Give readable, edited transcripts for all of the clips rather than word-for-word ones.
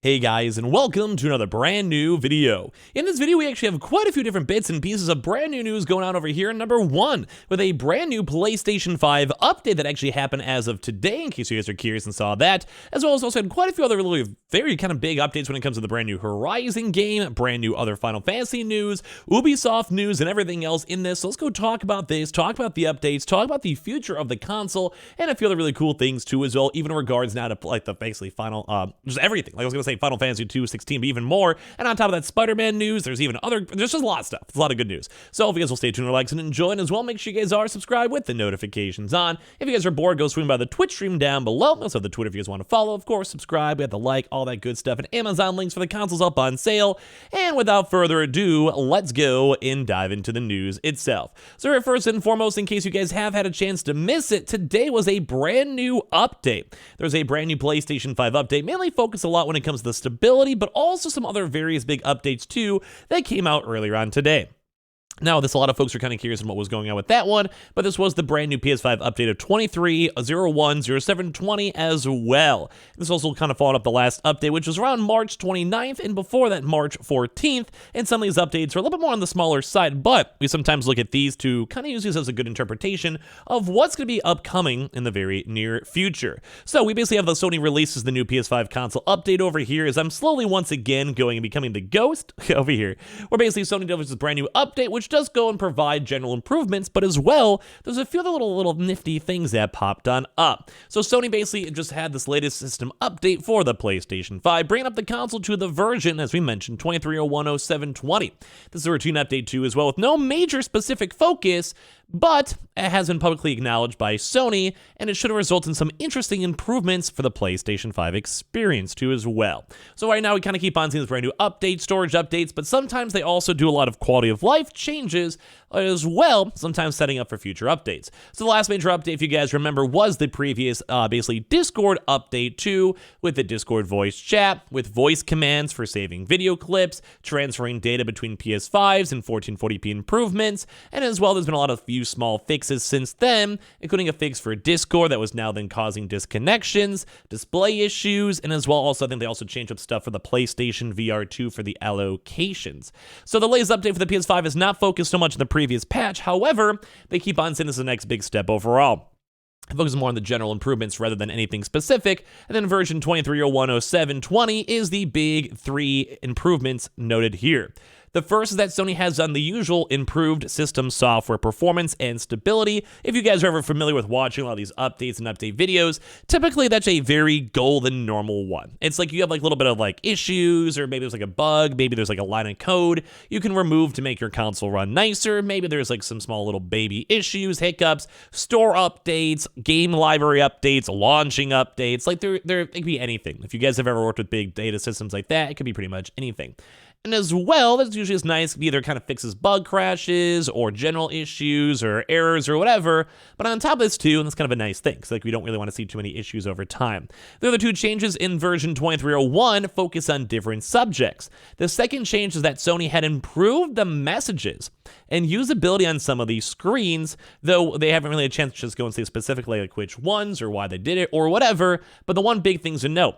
Hey guys, and welcome to another brand new video. In this video, we actually have quite a few different bits and pieces of brand new news going on over here. Number one, with a brand new PlayStation 5 update that actually happened as of today, in case you guys are curious and saw that, as well as also had quite a few other really very kind of big updates when it comes to the brand new Horizon game, brand new other Final Fantasy news, Ubisoft news, and everything else in this. So let's go talk about this, talk about the updates, talk about the future of the console, and a few other really cool things too as well, even in regards now to like the basically final, just everything. Like I was gonna say Final Fantasy 2, 16, but even more. And on top of that, Spider-Man news, there's just a lot of stuff. It's a lot of good news. So if you guys will stay tuned, likes, and enjoy, and as well, make sure you guys are subscribed with the notifications on. If you guys are bored, go swing by the Twitch stream down below. Also, the Twitter if you guys want to follow, of course, subscribe, we have the like, all that good stuff, and Amazon links for the consoles up on sale. And without further ado, let's go and dive into the news itself. So first and foremost, in case you guys have had a chance to miss it, today was a brand new update. There's a brand new PlayStation 5 update, mainly focused a lot when it comes to the stability, but also some other various big updates too that came out earlier on today. Now, a lot of folks are kind of curious on what was going on with that one, but this was the brand new PS5 update of 23/01/07/20 as well. This also kind of followed up the last update, which was around March 29th, and before that, March 14th, and some of these updates are a little bit more on the smaller side, but we sometimes look at these to kind of use these as a good interpretation of what's going to be upcoming in the very near future. So we basically have the Sony releases the new PS5 console update over here, as I'm slowly once again going and becoming the ghost over here, where basically Sony delivers this brand new update, which does go and provide general improvements, but as well, there's a few other little nifty things that popped on up. So Sony basically just had this latest system update for the PlayStation 5, bringing up the console to the version, as we mentioned, 23/01/07/20. This is a routine update too as well, with no major specific focus, but it has been publicly acknowledged by Sony, and it should result in some interesting improvements for the PlayStation 5 experience too as well. So right now we kind of keep on seeing this brand new updates, storage updates, but sometimes they also do a lot of quality of life changes as well, sometimes setting up for future updates. So the last major update, if you guys remember, was the previous basically Discord update too, with the Discord voice chat, with voice commands for saving video clips, transferring data between PS5s and 1440p improvements, and as well there's been a lot of few small fixes since then, including a fix for Discord that was now then causing disconnections, display issues, and as well also I think they also changed up stuff for the PlayStation VR 2 for the allocations. So the latest update for the PS5 is not focused so much on the previous patch, however, they keep on saying this is the next big step overall. It focuses more on the general improvements rather than anything specific, and then version 23/01/07/20 is the big three improvements noted here. The first is that Sony has done the usual improved system software performance and stability. If you guys are ever familiar with watching a lot of these updates and update videos, typically that's a very golden normal one. It's like you have like a little bit of like issues, or maybe there's like a bug, maybe there's like a line of code you can remove to make your console run nicer, maybe there's like some small little baby issues, hiccups, store updates, game library updates, launching updates, like it could be anything. If you guys have ever worked with big data systems like that, it could be pretty much anything. And as well, that's usually just nice, either kind of fixes bug crashes or general issues or errors or whatever. But on top of this too, and that's kind of a nice thing, because like we don't really want to see too many issues over time. The other two changes in version 23/01 focus on different subjects. The second change is that Sony had improved the messages and usability on some of these screens, though they haven't really had a chance to just go and say specifically like which ones or why they did it or whatever. But the one big thing to note,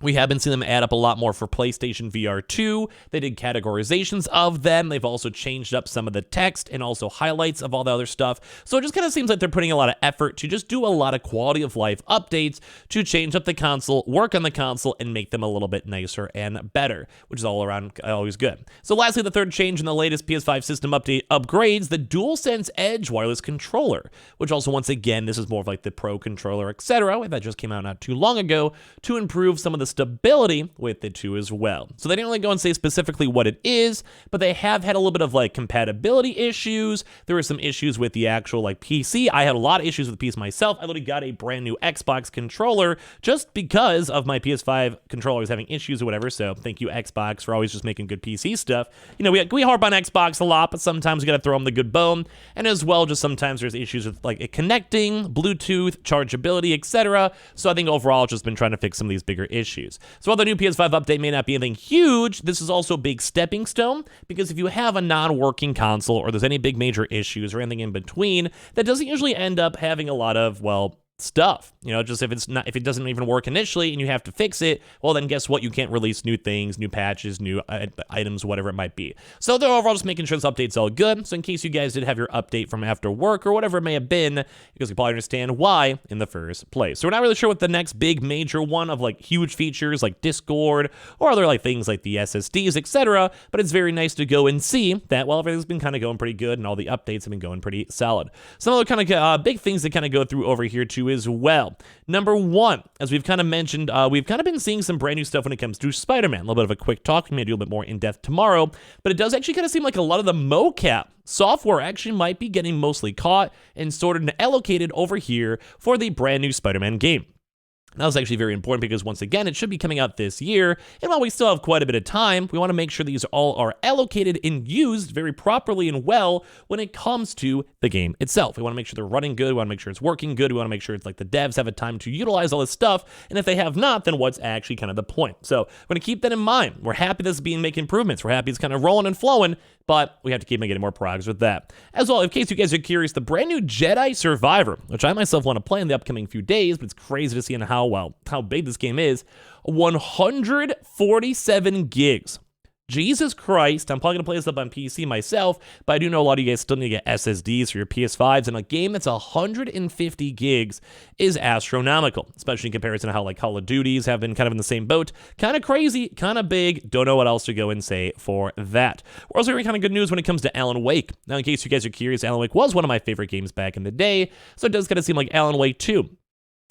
we have been seeing them add up a lot more for PlayStation VR 2. They did categorizations of them. They've also changed up some of the text and also highlights of all the other stuff. So it just kind of seems like they're putting a lot of effort to just do a lot of quality of life updates to change up the console, work on the console, and make them a little bit nicer and better, which is all around always good. So lastly, the third change in the latest PS5 system update upgrades the DualSense Edge wireless controller, which also, once again, this is more of like the Pro controller, etc. That just came out not too long ago to improve some of the stability with it too as well. So they didn't really go and say specifically what it is, but they have had a little bit of like compatibility issues. There were some issues with the actual like PC. I had a lot of issues with the PC myself. I literally got a brand new Xbox controller just because of my PS5 controllers having issues or whatever. So thank you, Xbox, for always just making good PC stuff. You know, we harp on Xbox a lot, but sometimes we gotta throw them the good bone. And as well, just sometimes there's issues with like it connecting, Bluetooth, chargeability, etc. So I think overall, I've just been trying to fix some of these bigger issues. So while the new PS5 update may not be anything huge, this is also a big stepping stone, because if you have a non-working console or there's any big major issues or anything in between, that doesn't usually end up having a lot of, well, stuff. Just if it doesn't even work initially and you have to fix it, well, then guess what? You can't release new things, new patches, new items, whatever it might be. So they're overall just making sure this update's all good. So in case you guys did have your update from after work or whatever it may have been, because you probably understand why in the first place. So we're not really sure what the next big major one of like huge features like Discord or other like things like the SSDs, etc. But it's very nice to go and see that, well, everything's been kind of going pretty good and all the updates have been going pretty solid. Some other kind of big things to kind of go through over here too as well. Number one, as we've kind of mentioned, we've kind of been seeing some brand new stuff when it comes to Spider-Man. A little bit of a quick talk. We may do a bit more in depth tomorrow, but it does actually kind of seem like a lot of the mocap software actually might be getting mostly caught and sorted and allocated over here for the brand new Spider-Man game. That was actually very important because, once again, it should be coming out this year, and while we still have quite a bit of time, we want to make sure these all are allocated and used very properly and well when it comes to the game itself. We want to make sure they're running good, we want to make sure it's working good, we want to make sure it's like the devs have a time to utilize all this stuff, and if they have not, then what's actually kind of the point? So we're going to keep that in mind. We're happy this is being making improvements, we're happy it's kind of rolling and flowing, but we have to keep getting more progress with that. As well, in case you guys are curious, the brand new Jedi Survivor, which I myself want to play in the upcoming few days, but it's crazy to see how big this game is, 147 gigs. Jesus Christ, I'm probably going to play this up on PC myself, but I do know a lot of you guys still need to get SSDs for your PS5s, and a game that's 150 gigs is astronomical, especially in comparison to how like Call of Duties have been kind of in the same boat. Kind of crazy, kind of big, don't know what else to go and say for that. We're also hearing kind of good news when it comes to Alan Wake. Now, in case you guys are curious, Alan Wake was one of my favorite games back in the day, so it does kind of seem like Alan Wake 2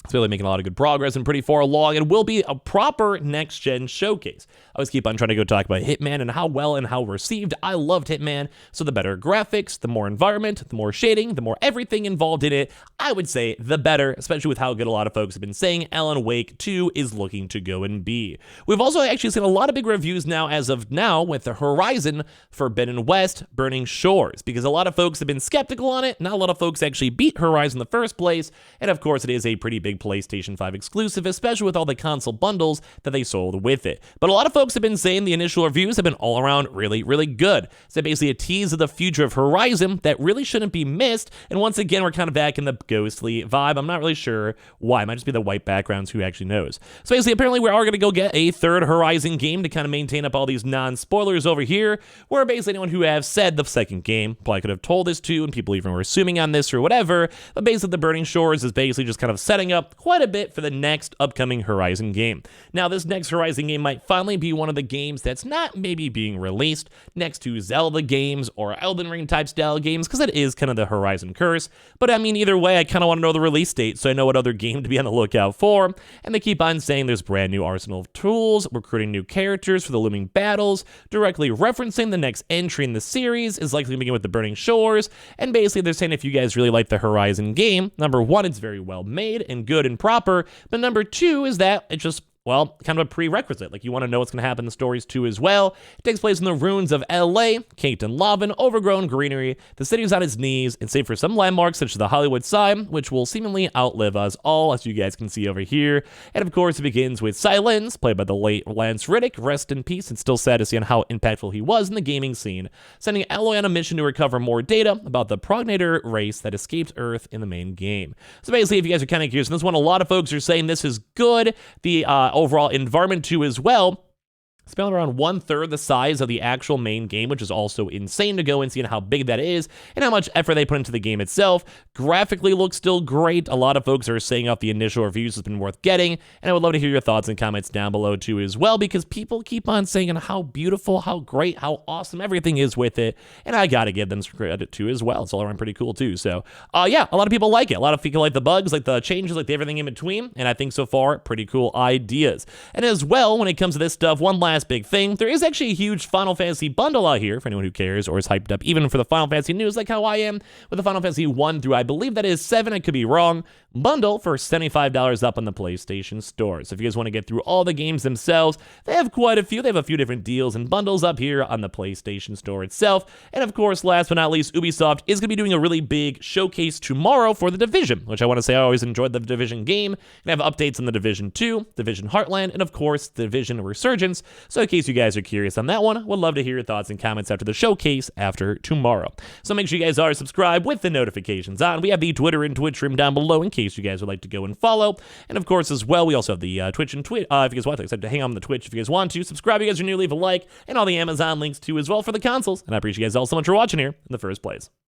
it's really making a lot of good progress and pretty far along, and will be a proper next-gen showcase. I always keep on trying to go talk about Hitman and how well and how received I loved Hitman, so the better graphics, the more environment, the more shading, the more everything involved in it, I would say the better, especially with how good a lot of folks have been saying Alan Wake 2 is looking to go and be. We've also actually seen a lot of big reviews now as of now with the Horizon Forbidden West Burning Shores, because a lot of folks have been skeptical on it, not a lot of folks actually beat Horizon in the first place, and of course it is a pretty big PlayStation 5 exclusive, especially with all the console bundles that they sold with it. But a lot of folks have been saying the initial reviews have been all around really, really good. So basically a tease of the future of Horizon that really shouldn't be missed. And once again, we're kind of back in the ghostly vibe. I'm not really sure why. It might just be the white backgrounds, who actually knows. So basically, apparently we are going to go get a third Horizon game to kind of maintain up all these non-spoilers over here, where basically anyone who has said the second game probably could have told us to, and people even were assuming on this or whatever. But basically the Burning Shores is basically just kind of setting up quite a bit for the next upcoming Horizon game. Now, this next Horizon game might finally be one of the games that's not maybe being released next to Zelda games or Elden Ring type style games, because that is kind of the Horizon curse. But I mean, either way, I kind of want to know the release date so I know what other game to be on the lookout for. And they keep on saying there's brand new arsenal of tools, recruiting new characters for the looming battles, directly referencing the next entry in the series is likely to begin with the Burning Shores. And basically they're saying if you guys really like the Horizon game, number one, it's very well made and good and proper, but number two is that it just, well, kind of a prerequisite. Like, you want to know what's going to happen in the stories too as well. It takes place in the ruins of LA, caked in lava and overgrown greenery. The city is on its knees, and save for some landmarks such as the Hollywood sign, which will seemingly outlive us all, as you guys can see over here. And of course, it begins with Silence, played by the late Lance Reddick. Rest in peace. It's still sad to see on how impactful he was in the gaming scene, sending Aloy on a mission to recover more data about the progenitor race that escaped Earth in the main game. So basically, if you guys are kind of curious, and this one, a lot of folks are saying this is good. The overall environment too as well. It's about around 1/3 the size of the actual main game, which is also insane to go and see how big that is and how much effort they put into the game itself. Graphically looks still great. A lot of folks are saying off the initial reviews has been worth getting, and I would love to hear your thoughts and comments down below too as well, because people keep on saying how beautiful, how great, how awesome everything is with it, and I gotta give them some credit too as well. It's all around pretty cool too. So yeah, a lot of people like it. A lot of people like the bugs, like the changes, like everything in between, and I think so far pretty cool ideas. And as well, when it comes to this stuff, one last big thing, there is actually a huge Final Fantasy bundle out here for anyone who cares or is hyped up even for the Final Fantasy news, like how I am with the Final Fantasy 1 through, I believe that is 7, I could be wrong, bundle for $75 up on the PlayStation Store. So if you guys want to get through all the games themselves, they have quite a few. They have a few different deals and bundles up here on the PlayStation Store itself. And of course, last but not least, Ubisoft is going to be doing a really big showcase tomorrow for The Division, which I want to say I always enjoyed the Division game, and have updates on The Division 2, Division Heartland, and of course, The Division Resurgence. So in case you guys are curious on that one, would love to hear your thoughts and comments after the showcase after tomorrow. So make sure you guys are subscribed with the notifications on. We have the Twitter and Twitch room down below in case you guys would like to go and follow. And of course, as well, we also have the Twitch and Twitch. If you guys want to hang on the Twitch, if you guys want to subscribe, you guys are new, leave a like, and all the Amazon links too as well for the consoles. And I appreciate you guys all so much for watching here in the first place.